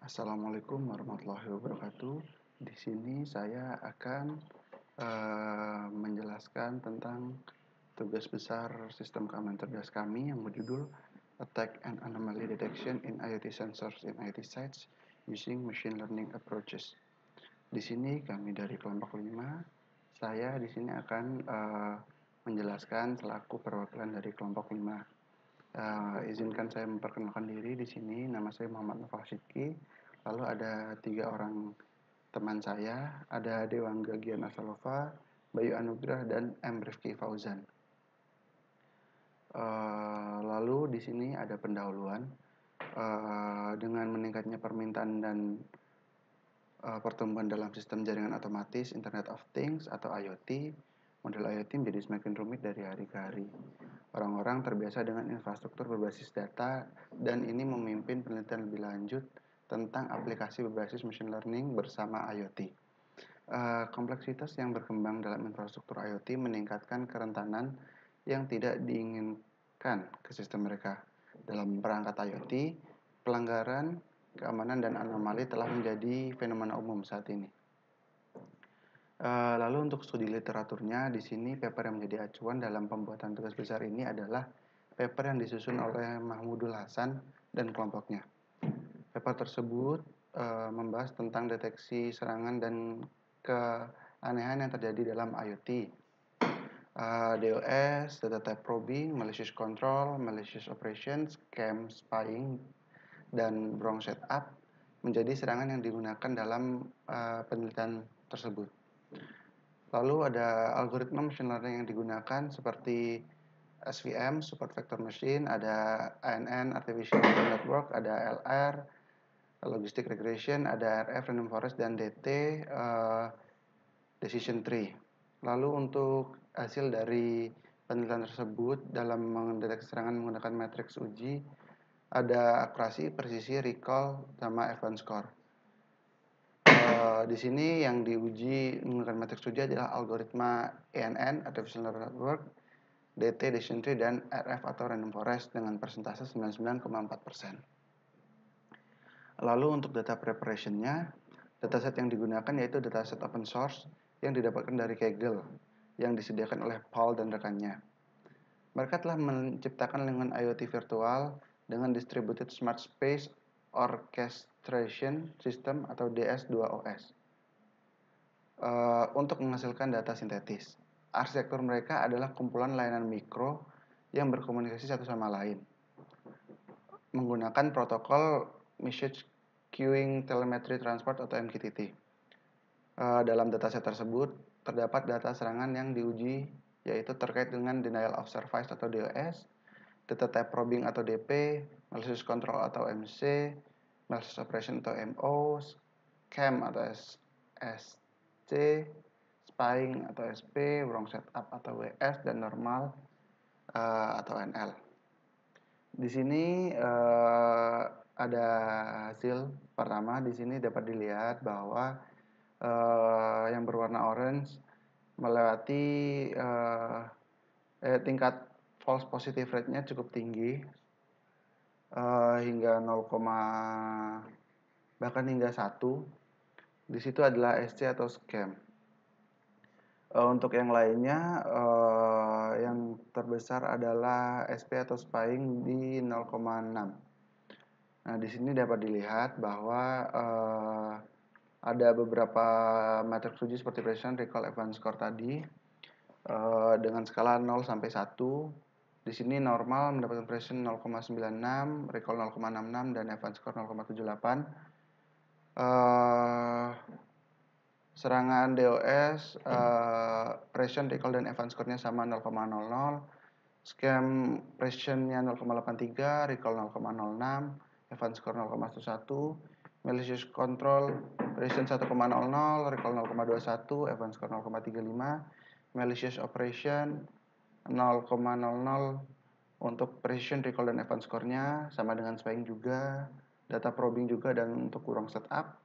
Assalamualaikum warahmatullahi wabarakatuh. Di sini saya akan menjelaskan tentang tugas besar sistem keamanan cerdas kami yang berjudul Attack and Anomaly Detection in IoT Sensors in IoT Sites Using Machine Learning Approaches. Di sini kami dari kelompok 5. Saya di sini akan menjelaskan selaku perwakilan dari kelompok 5. Izinkan saya memperkenalkan diri di sini. Nama saya Muhammad Nofal Sidki. Lalu ada 3 orang teman saya, ada Dewangga Gian Asalova, Bayu Anugrah, dan M. Rifki Fauzan. Lalu di sini ada pendahuluan. Dengan meningkatnya permintaan dan pertumbuhan dalam sistem jaringan otomatis Internet of Things atau IoT, model IoT menjadi semakin rumit dari hari ke hari. Orang-orang terbiasa dengan infrastruktur berbasis data dan ini memimpin penelitian lebih lanjut tentang aplikasi berbasis machine learning bersama IoT. Kompleksitas yang berkembang dalam infrastruktur IoT meningkatkan kerentanan yang tidak diinginkan ke sistem mereka. Dalam perangkat IoT, pelanggaran, keamanan, dan anomali telah menjadi fenomena umum saat ini. Lalu untuk studi literaturnya, di sini paper yang menjadi acuan dalam pembuatan tugas besar ini adalah paper yang disusun oleh Mahmudul Hasan dan kelompoknya. Paper tersebut membahas tentang deteksi serangan dan keanehan yang terjadi dalam IoT. DOS, data type probing, malicious control, malicious operations, scam, spying, dan wrong setup menjadi serangan yang digunakan dalam penelitian tersebut. Lalu ada algoritma machine learning yang digunakan seperti SVM, Support Vector Machine, ada ANN, Artificial Neural Network, ada LR, Logistic Regression, ada RF, Random Forest, dan DT, Decision Tree. Lalu untuk hasil dari penelitian tersebut dalam mendeteksi serangan menggunakan matriks uji, ada akurasi, presisi, recall, sama advance score. Di sini yang diuji menggunakan matriks uji adalah algoritma ANN, Artificial Neural Network, DT, Decision Tree, dan RF atau Random Forest dengan persentase 99,4%. Lalu untuk data preparation-nya, dataset yang digunakan yaitu dataset open source yang didapatkan dari Kaggle yang disediakan oleh Paul dan rekannya. Mereka telah menciptakan lingkungan IoT virtual dengan Distributed Smart Space Orchestration System atau DS2OS untuk menghasilkan data sintetis. Arsitektur mereka adalah kumpulan layanan mikro yang berkomunikasi satu sama lain menggunakan protokol Message Queuing Telemetry Transport atau MQTT. Dalam dataset tersebut terdapat data serangan yang diuji yaitu terkait dengan Denial of Service atau DOS, Data Type Probing atau DP, Malicious Control atau MC, Malicious Operation atau MO, Scam atau SC, Spying atau SP, Wrong Setup atau WS, dan Normal atau NL. Di sini ada hasil pertama. Di sini dapat dilihat bahwa yang berwarna orange melewati tingkat false positive rate-nya cukup tinggi hingga 0, bahkan hingga 1. Di situ adalah SC atau scam. Untuk yang lainnya yang terbesar adalah SP atau spying di 0,6. Nah, di sini dapat dilihat bahwa ada beberapa matriks uji seperti precision, recall, advance score tadi dengan skala 0 sampai 1. Di sini normal mendapatkan precision 0,96, recall 0,66, dan advance score 0,78. Serangan DOS, precision, recall, dan advance score-nya sama 0,00. Scam precision-nya 0,83, recall 0,06, advance score 0,11. Malicious control precision 1,00, recall 0,21, advance score 0,35. Malicious operation 0,00 untuk precision, recall, dan advance score-nya sama dengan spying juga, data probing juga, dan untuk wrong setup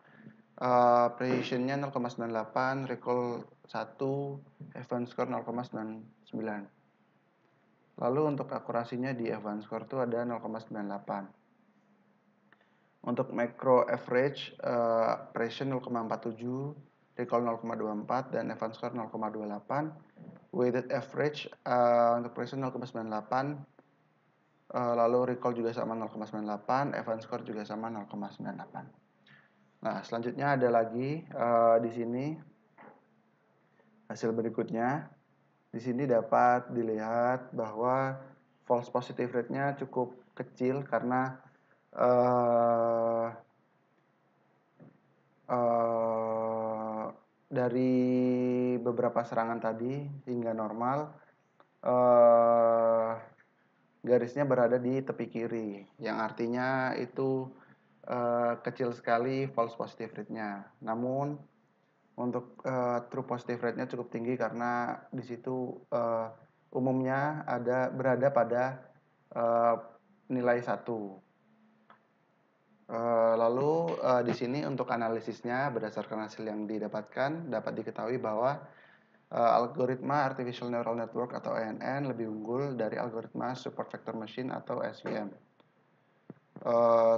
precision-nya 0,98, recall 1, advance score 0,99. Lalu untuk akurasinya di advance score itu ada 0,98. Untuk macro average, precision 0,47, recall 0,24, dan event score 0,28. Weighted average untuk precision 0,98, lalu recall juga sama 0,98, event score juga sama 0,98. Nah, selanjutnya ada lagi di sini hasil berikutnya. Di sini dapat dilihat bahwa false positive rate-nya cukup kecil karena dari beberapa serangan tadi hingga normal, garisnya berada di tepi kiri, yang artinya itu kecil sekali false positive rate-nya. Namun untuk true positive rate-nya cukup tinggi karena di situ umumnya berada pada nilai 1. Lalu di sini untuk analisisnya berdasarkan hasil yang didapatkan dapat diketahui bahwa algoritma Artificial Neural Network atau ANN lebih unggul dari algoritma Support Vector Machine atau SVM.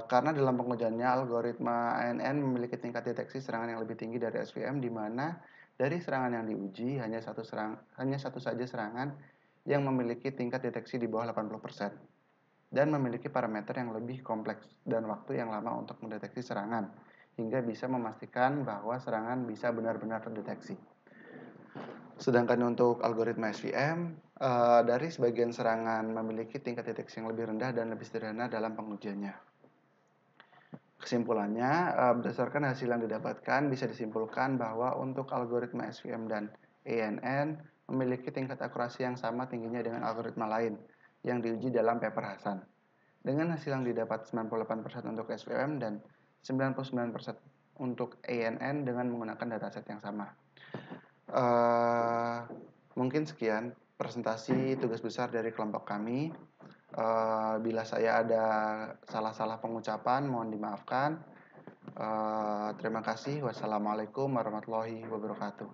Karena dalam pengujiannya algoritma ANN memiliki tingkat deteksi serangan yang lebih tinggi dari SVM, di mana dari serangan yang diuji hanya satu saja serangan yang memiliki tingkat deteksi di bawah 80% dan memiliki parameter yang lebih kompleks dan waktu yang lama untuk mendeteksi serangan hingga bisa memastikan bahwa serangan bisa benar-benar terdeteksi. Sedangkan untuk algoritma SVM, dari sebagian serangan memiliki tingkat deteksi yang lebih rendah dan lebih sederhana dalam pengujiannya. Kesimpulannya, berdasarkan hasil yang didapatkan, bisa disimpulkan bahwa untuk algoritma SVM dan ANN memiliki tingkat akurasi yang sama tingginya dengan algoritma lain yang diuji dalam paper Hasan. Dengan hasil yang didapat 98% untuk SVM dan 99% untuk ANN dengan menggunakan dataset yang sama. Mungkin sekian presentasi tugas besar dari kelompok kami. Bila saya ada salah-salah pengucapan, mohon dimaafkan. Terima kasih. Wassalamualaikum warahmatullahi wabarakatuh.